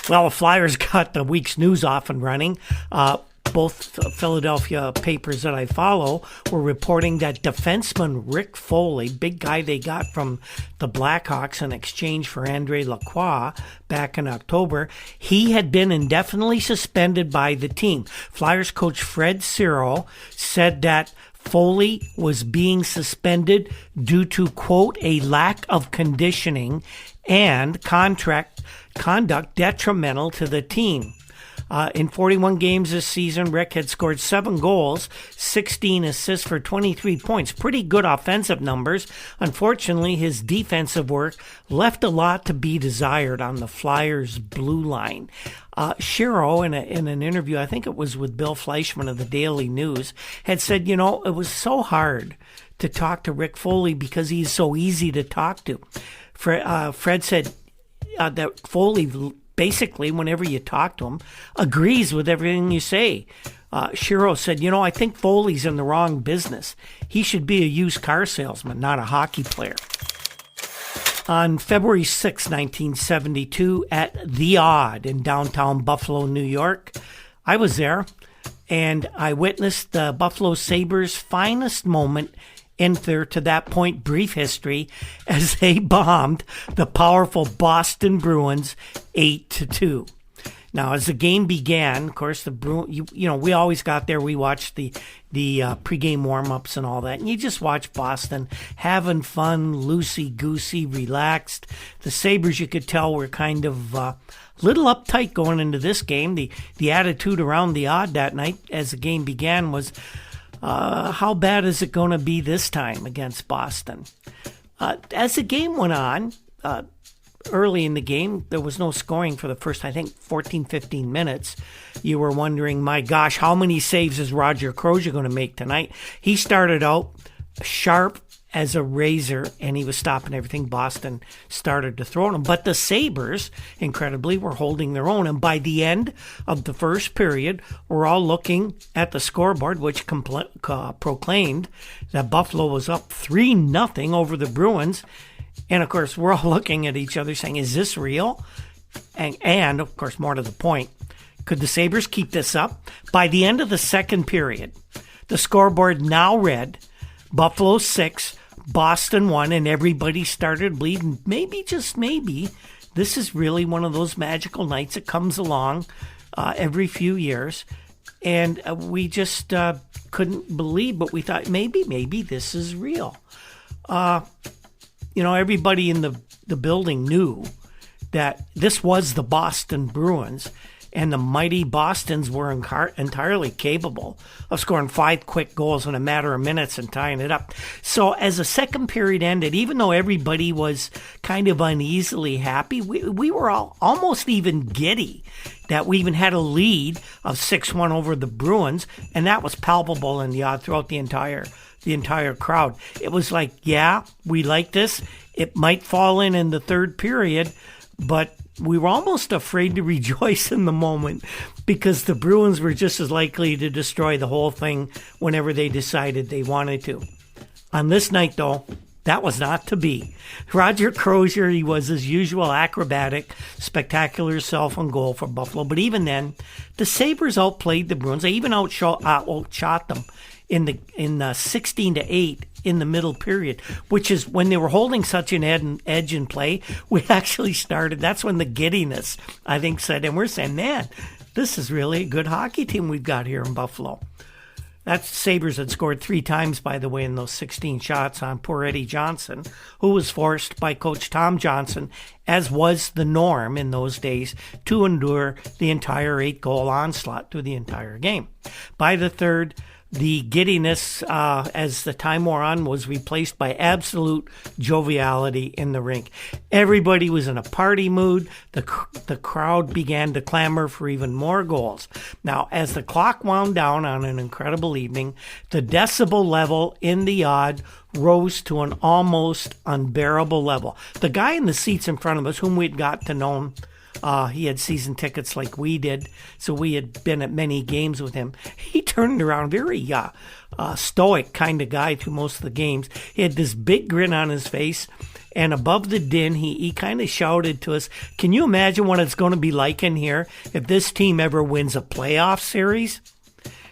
Well, the Flyers got the week's news off and running. Both Philadelphia papers that I follow were reporting that defenseman Rick Foley, big guy they got from the Blackhawks in exchange for Andre Lacroix back in October, he had been indefinitely suspended by the team. Flyers coach Fred Ciro said that Foley was being suspended due to, quote, a lack of conditioning and contract conduct detrimental to the team. In 41 games this season, Rick had scored 7 goals, 16 assists for 23 points. Pretty good offensive numbers. Unfortunately, his defensive work left a lot to be desired on the Flyers' blue line. Shiro, in an interview, I think it was with Bill Fleischman of the Daily News, had said, it was so hard to talk to Rick Foley because he's so easy to talk to. Fred said that Foley, basically, whenever you talk to him, agrees with everything you say. Shiro said, I think Foley's in the wrong business. He should be a used car salesman, not a hockey player. On February 6, 1972, at The Odd in downtown Buffalo, New York, I was there, and I witnessed the Buffalo Sabres' finest moment in their, to that point, brief history as they bombed the powerful Boston Bruins 8-2. Now, as the game began, of course, the Bruins, we always got there. We watched the pregame warm-ups and all that, and you just watch Boston having fun, loosey-goosey, relaxed. The Sabres, you could tell, were kind of little uptight going into this game. The attitude around The Odd that night as the game began was, how bad is it going to be this time against Boston? As the game went on, early in the game, there was no scoring for the first, 14, 15 minutes. You were wondering, my gosh, how many saves is Roger Crozier going to make tonight? He started out sharp as a razor, and he was stopping everything Boston started to throw at him. But the Sabres, incredibly, were holding their own. And by the end of the first period, we're all looking at the scoreboard, which proclaimed that Buffalo was up 3-0 over the Bruins. And, of course, we're all looking at each other saying, is this real? And, of course, more to the point, could the Sabres keep this up? By the end of the second period, the scoreboard now read Buffalo 6, Boston 1, and everybody started bleeding. Maybe, just maybe, this is really one of those magical nights that comes along every few years. And we just couldn't believe, but we thought maybe this is real. Everybody in the building knew that this was the Boston Bruins, and the mighty Bostons were entirely capable of scoring 5 quick goals in a matter of minutes and tying it up. So as the second period ended, even though everybody was kind of uneasily happy, we were all almost even giddy that we even had a lead of 6-1 over the Bruins, and that was palpable in the throughout the entire crowd. It was like, yeah, we like this. It might fall in the third period, but we were almost afraid to rejoice in the moment because the Bruins were just as likely to destroy the whole thing whenever they decided they wanted to. On this night, though, that was not to be. Roger Crozier, he was his usual acrobatic, spectacular self on goal for Buffalo. But even then, the Sabres outplayed the Bruins. They even outshot them in 16-8 in the middle period, which is when they were holding such an edge in play. We actually started. That's when the giddiness, I think, set in. We're saying, man, this is really a good hockey team we've got here in Buffalo. That Sabres had scored 3 times, by the way, in those 16 shots on poor Eddie Johnson, who was forced by Coach Tom Johnson, as was the norm in those days, to endure the entire 8-goal onslaught through the entire game. By the third, the giddiness, as the time wore on, was replaced by absolute joviality in the rink. Everybody was in a party mood. The crowd began to clamor for even more goals. Now, as the clock wound down on an incredible evening, the decibel level in The Odd rose to an almost unbearable level. The guy in the seats in front of us, whom we'd got to know him, he had season tickets like we did, so we had been at many games with him. He turned around, very stoic kind of guy through most of the games. He had this big grin on his face, And above the din, he kind of shouted to us, can you imagine what it's going to be like in here if this team ever wins a playoff series?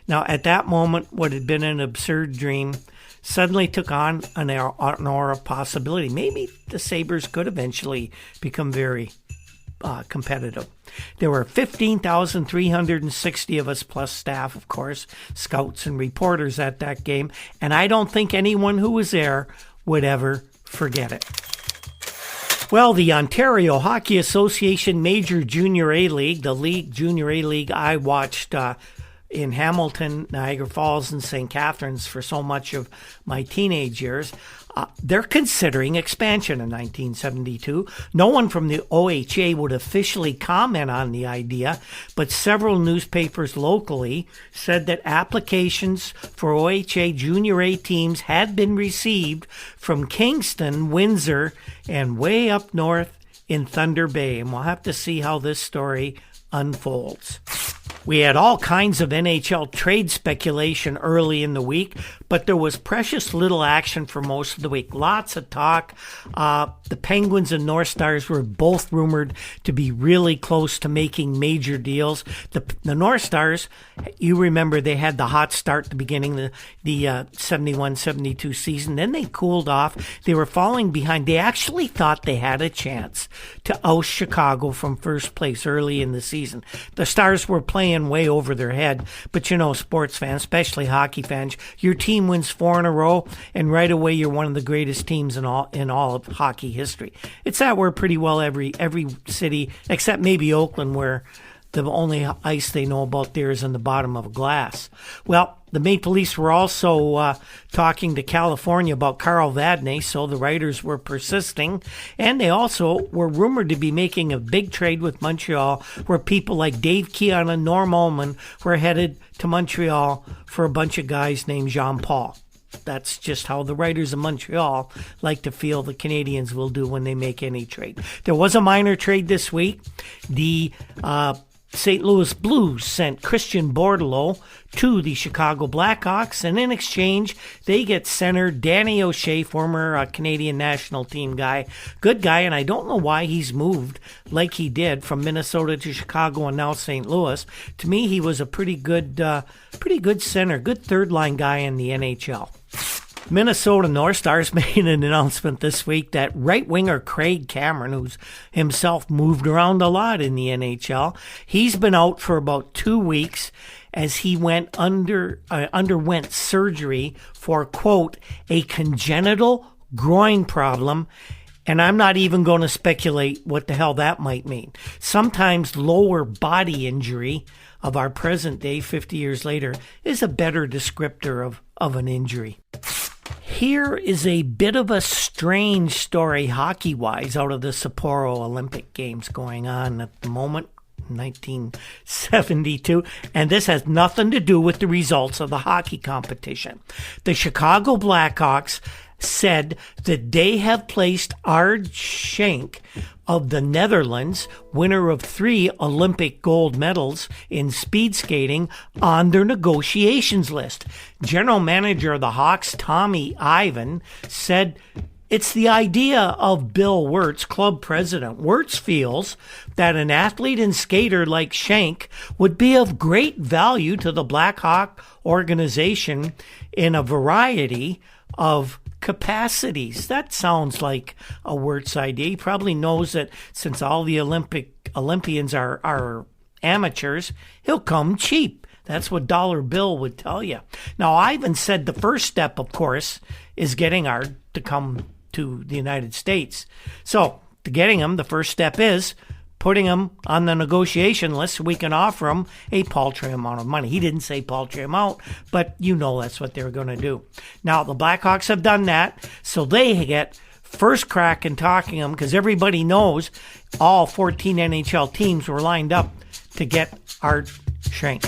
Now, at that moment, what had been an absurd dream suddenly took on an aura of possibility. Maybe the Sabres could eventually become very competitive. There were 15,360 of us, plus staff, of course, scouts and reporters at that game, and I don't think anyone who was there would ever forget it. Well, the Ontario Hockey Association Major Junior A League, the Junior A League I watched in Hamilton, Niagara Falls, and St. Catharines for so much of my teenage years, they're considering expansion in 1972. No one from the OHA would officially comment on the idea, but several newspapers locally said that applications for OHA Junior A teams had been received from Kingston, Windsor, and way up north in Thunder Bay. And we'll have to see how this story unfolds. We had all kinds of NHL trade speculation early in the week, but there was precious little action for most of the week. Lots of talk. The Penguins and North Stars were both rumored to be really close to making major deals. The North Stars, you remember they had the hot start at the beginning of the 71-72 season. Then they cooled off. They were falling behind. They actually thought they had a chance to oust Chicago from first place early in the season. The Stars were playing way over their head, but you know, sports fans, especially hockey fans, your team wins 4 in a row, and right away you're one of the greatest teams in all of hockey history. It's that way pretty well every city, except maybe Oakland, where the only ice they know about there is in the bottom of a glass. Well, the Maple Leafs were also talking to California about Carl Vadnais, so the writers were persisting. And they also were rumored to be making a big trade with Montreal, where people like Dave Keon and Norm Ullman were headed to Montreal for a bunch of guys named Jean-Paul. That's just how the writers of Montreal like to feel the Canadians will do when they make any trade. There was a minor trade this week. The St. Louis Blues sent Christian Bordelot to the Chicago Blackhawks, and in exchange, they get center Danny O'Shea, former Canadian national team guy. Good guy, and I don't know why he's moved like he did from Minnesota to Chicago and now St. Louis. To me, he was a pretty good center, good third-line guy in the NHL. Minnesota North Stars made an announcement this week that right winger Craig Cameron, who's himself moved around a lot in the NHL, he's been out for about 2 weeks as he underwent surgery for, quote, a congenital groin problem. And I'm not even going to speculate what the hell that might mean. Sometimes lower body injury of our present day, 50 years later, is a better descriptor of an injury. Here is a bit of a strange story hockey-wise out of the Sapporo Olympic Games going on at the moment, 1972, and this has nothing to do with the results of the hockey competition. The Chicago Blackhawks said that they have placed Ard Schenk of the Netherlands, winner of 3 Olympic gold medals in speed skating, on their negotiations list. General manager of the Hawks, Tommy Ivan, said it's the idea of Bill Wirtz, club president. Wirtz feels that an athlete and skater like Schenk would be of great value to the Blackhawk organization in a variety of capacities. That sounds like a Wirtz idea. He probably knows that since all the Olympians are amateurs, he'll come cheap. That's what Dollar Bill would tell you. Now, Ivan said the first step, of course, is getting Ard to come to the United States. So, to getting him, the first step is putting him on the negotiation list so we can offer him a paltry amount of money. He didn't say paltry amount, but you know that's what they're going to do. Now, the Blackhawks have done that, so they get first crack in talking him because everybody knows all 14 NHL teams were lined up to get Ard Schenk.